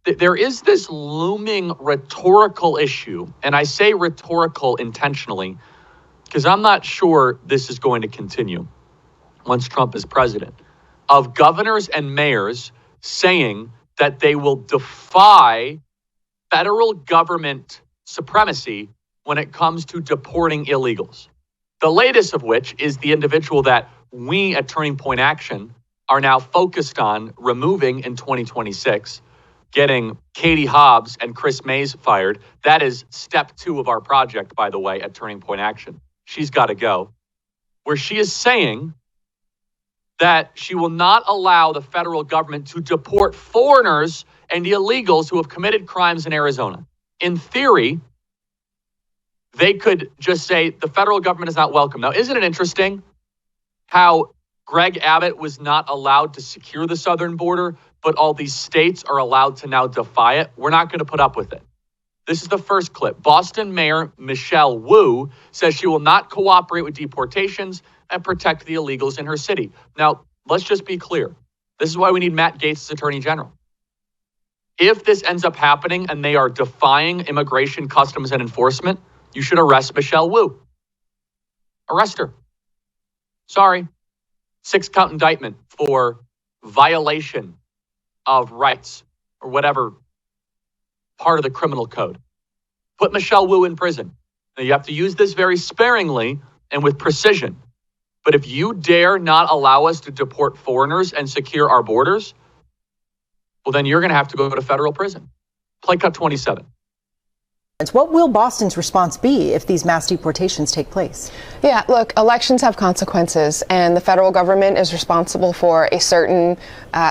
There is this looming rhetorical issue, and I say rhetorical intentionally because I'm not sure this is going to continue once Trump is president, of governors and mayors saying that they will defy federal government supremacy when it comes to deporting illegals. The latest of which is the individual that we at Turning Point Action are now focused on removing in 2026, getting Katie Hobbs and Chris Mays fired. That is step 2 of our project, by the way, at Turning Point Action. She's got to go. Where she is saying that she will not allow the federal government to deport foreigners and illegals who have committed crimes in Arizona. In theory, they could just say the federal government is not welcome. Now, isn't it interesting how Greg Abbott was not allowed to secure the southern border, but all these states are allowed to now defy it? We're not going to put up with it. This is the first clip. Boston Mayor Michelle Wu says she will not cooperate with deportations and protect the illegals in her city. Now, let's just be clear. This is why we need Matt Gaetz as Attorney General. If this ends up happening and they are defying immigration, customs, and enforcement, you should arrest Michelle Wu. Arrest her. Sorry. 6-count indictment for violation of rights or whatever part of the criminal code. Put Michelle Wu in prison. Now, you have to use this very sparingly and with precision. But if you dare not allow us to deport foreigners and secure our borders, well, then you're going to have to go to federal prison. Play cut 27. What will Boston's response be if these mass deportations take place? Yeah, look, elections have consequences, and the federal government is responsible for a certain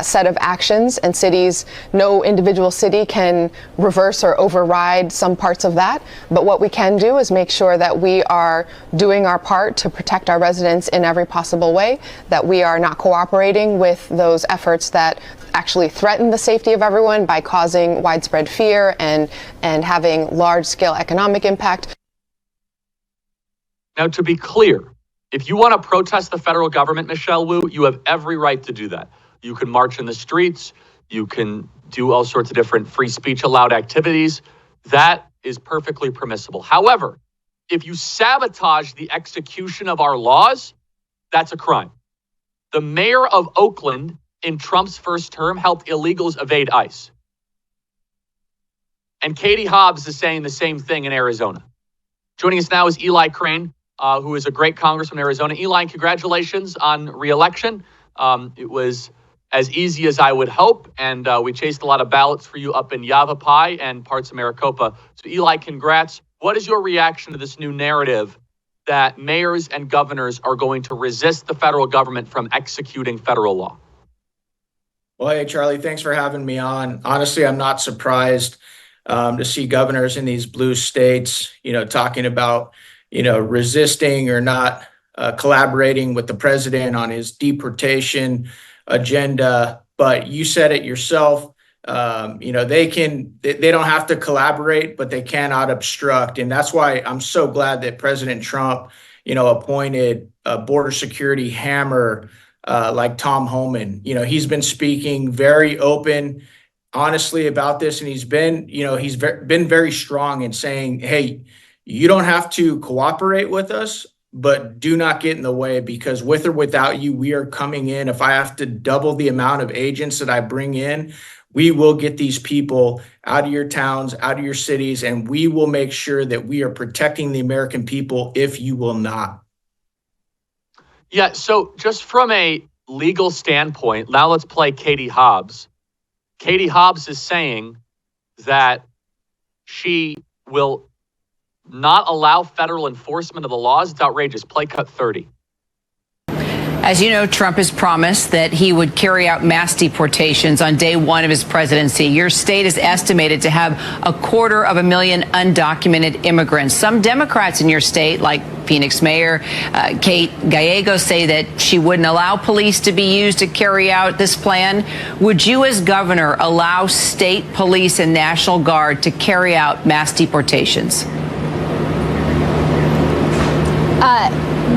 set of actions, and cities, no individual city can reverse or override some parts of that. But what we can do is make sure that we are doing our part to protect our residents in every possible way, that we are not cooperating with those efforts that actually threaten the safety of everyone by causing widespread fear and having large-scale economic impact. Now, to be clear, if you want to protest the federal government, Michelle Wu, you have every right to do that. You can march in the streets. You can do all sorts of different free speech allowed activities. That is perfectly permissible. However, if you sabotage the execution of our laws, that's a crime. The mayor of Oakland in Trump's first term helped illegals evade ICE. And Katie Hobbs is saying the same thing in Arizona. Joining us now is Eli Crane, who is a great congressman in Arizona. Eli, congratulations on re-election. It was as easy as I would hope, and we chased a lot of ballots for you up in Yavapai and parts of Maricopa. So Eli, congrats. What is your reaction to this new narrative that mayors and governors are going to resist the federal government from executing federal law? Well, hey, Charlie, thanks for having me on. Honestly, I'm not surprised to see governors in these blue states, talking about, resisting or not collaborating with the president on his deportation agenda. But you said it yourself. They don't have to collaborate, but they cannot obstruct. And that's why I'm so glad that President Trump, appointed a border security hammer like Tom Homan. He's been speaking very open, honestly about this, and he's been very strong in saying, hey, you don't have to cooperate with us, but do not get in the way, because with or without you, we are coming in. If I have to double the amount of agents that I bring in, we will get these people out of your towns, out of your cities, and we will make sure that we are protecting the American people if you will not. Yeah, so just from a legal standpoint, now let's play Katie Hobbs. Katie Hobbs is saying that she will not allow federal enforcement of the laws. It's outrageous. Play cut 30. As you know, Trump has promised that he would carry out mass deportations on day one of his presidency. Your state is estimated to have 250,000 undocumented immigrants. Some Democrats in your state, like Phoenix Mayor Kate Gallego, say that she wouldn't allow police to be used to carry out this plan. Would you, as governor, allow state police and National Guard to carry out mass deportations?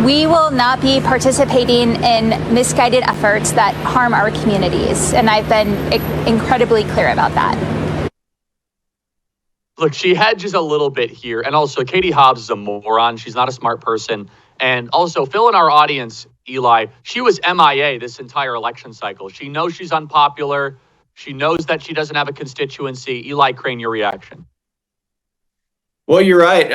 We will not be participating in misguided efforts that harm our communities, and I've been incredibly clear about that. Look, she hedges a little bit here. And also, Katie Hobbs is a moron. She's not a smart person. And also, Phil in our audience, Eli, she was MIA this entire election cycle. She knows she's unpopular. She knows that she doesn't have a constituency. Eli Crane, your reaction? Well, you're right.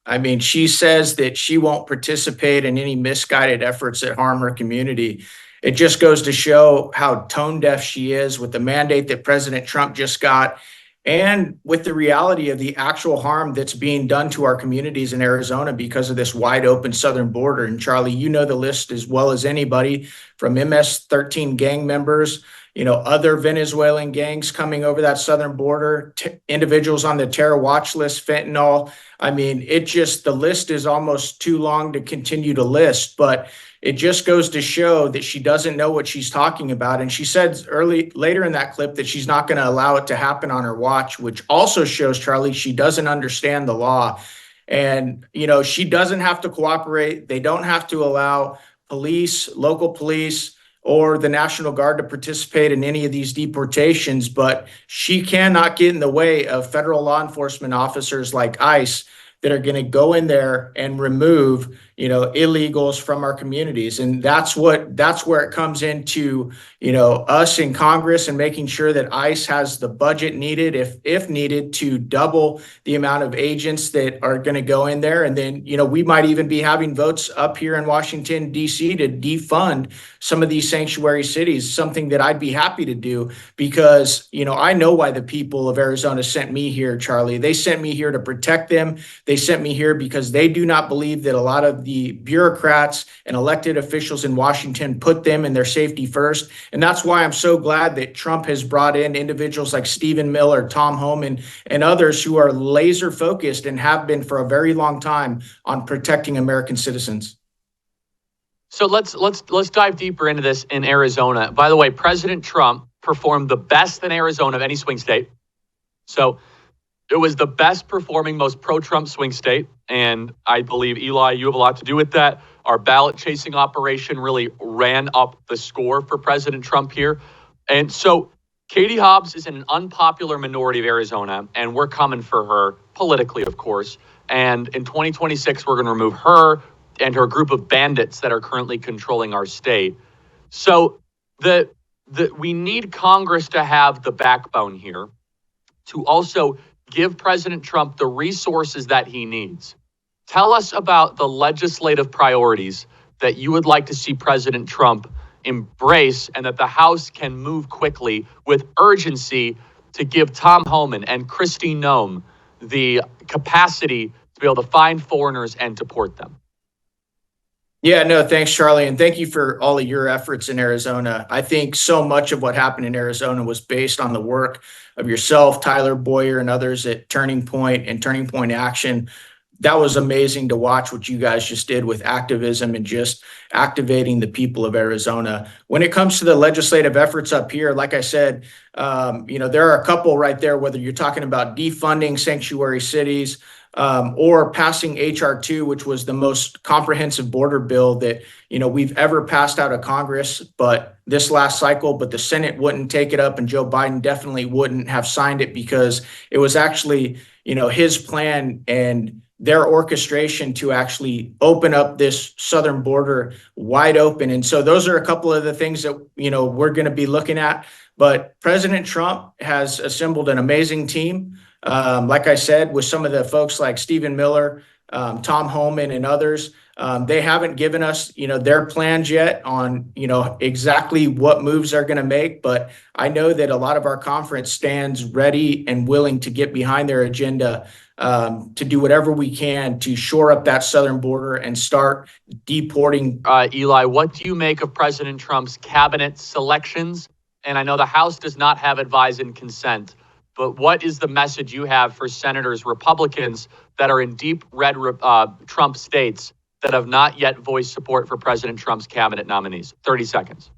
I mean, she says that she won't participate in any misguided efforts that harm her community. It just goes to show how tone deaf she is with the mandate that President Trump just got, and with the reality of the actual harm that's being done to our communities in Arizona because of this wide open southern border. And Charlie, you know the list as well as anybody, from MS-13 gang members, other Venezuelan gangs coming over that southern border, individuals on the terror watch list, fentanyl. I mean, the list is almost too long to continue to list, but it just goes to show that she doesn't know what she's talking about. And she said later in that clip that she's not going to allow it to happen on her watch, which also shows, Charlie, she doesn't understand the law. And, she doesn't have to cooperate. They don't have to allow police, local police, or the National Guard to participate in any of these deportations, but she cannot get in the way of federal law enforcement officers like ICE that are going to go in there and remove, illegals from our communities. And that's where it comes into, us in Congress and making sure that ICE has the budget needed, if needed, to double the amount of agents that are going to go in there. And then, we might even be having votes up here in Washington, D.C. to defund some of these sanctuary cities, something that I'd be happy to do because, I know why the people of Arizona sent me here, Charlie. They sent me here to protect them. They sent me here because they do not believe that a lot of the bureaucrats and elected officials in Washington put them and their safety first. And that's why I'm so glad that Trump has brought in individuals like Stephen Miller, Tom Homan, and others who are laser focused and have been for a very long time on protecting American citizens. So let's dive deeper into this in Arizona. By the way, President Trump performed the best in Arizona of any swing state. So it was the best performing, most pro-Trump swing state. And I believe, Eli, you have a lot to do with that. Our ballot chasing operation really ran up the score for President Trump here. And so Katie Hobbs is in an unpopular minority of Arizona, and we're coming for her politically, of course. And in 2026, we're going to remove her and her group of bandits that are currently controlling our state. So we need Congress to have the backbone here to also give President Trump the resources that he needs. Tell us about the legislative priorities that you would like to see President Trump embrace and that the House can move quickly with urgency to give Tom Homan and Kristi Noem the capacity to be able to find foreigners and deport them. Yeah, no, thanks, Charlie. And thank you for all of your efforts in Arizona. I think so much of what happened in Arizona was based on the work of yourself, Tyler Boyer, and others at Turning Point and Turning Point Action. That was amazing to watch what you guys just did with activism and just activating the people of Arizona. When it comes to the legislative efforts up here, like I said, there are a couple right there, whether you're talking about defunding sanctuary cities, or passing H.R. 2, which was the most comprehensive border bill that, we've ever passed out of Congress, but this last cycle, but the Senate wouldn't take it up and Joe Biden definitely wouldn't have signed it because it was actually, his plan and their orchestration to actually open up this southern border wide open. And so those are a couple of the things that, we're going to be looking at. But President Trump has assembled an amazing team. Like I said, with some of the folks like Stephen Miller, Tom Homan, and others, they haven't given us, their plans yet on, exactly what moves they're going to make. But I know that a lot of our conference stands ready and willing to get behind their agenda to do whatever we can to shore up that southern border and start deporting. Eli, what do you make of President Trump's cabinet selections? And I know the House does not have advise and consent. But what is the message you have for senators, Republicans that are in deep red Trump states that have not yet voiced support for President Trump's cabinet nominees? 30 seconds.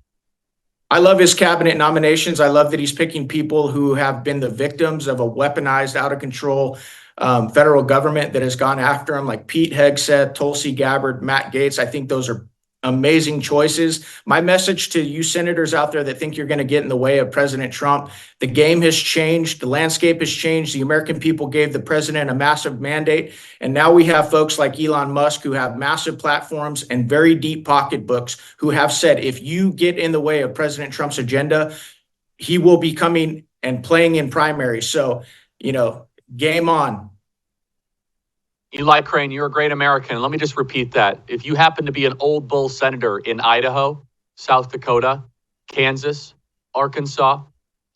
I love his cabinet nominations. I love that he's picking people who have been the victims of a weaponized, out of control federal government that has gone after him, like Pete Hegseth, Tulsi Gabbard, Matt Gaetz. I think those are amazing choices. My message to you senators out there that think you're going to get in the way of President Trump, the game has changed. The landscape has changed. The American people gave the president a massive mandate. And now we have folks like Elon Musk who have massive platforms and very deep pocketbooks who have said, if you get in the way of President Trump's agenda, he will be coming and playing in primaries. So, game on. Eli Crane, you're a great American. Let me just repeat that. If you happen to be an old bull senator in Idaho, South Dakota, Kansas, Arkansas,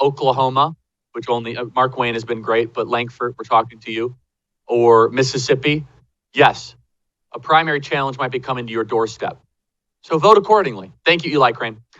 Oklahoma, which only Mark Wayne has been great, but Langford, we're talking to you, or Mississippi, yes, a primary challenge might be coming to your doorstep. So vote accordingly. Thank you, Eli Crane.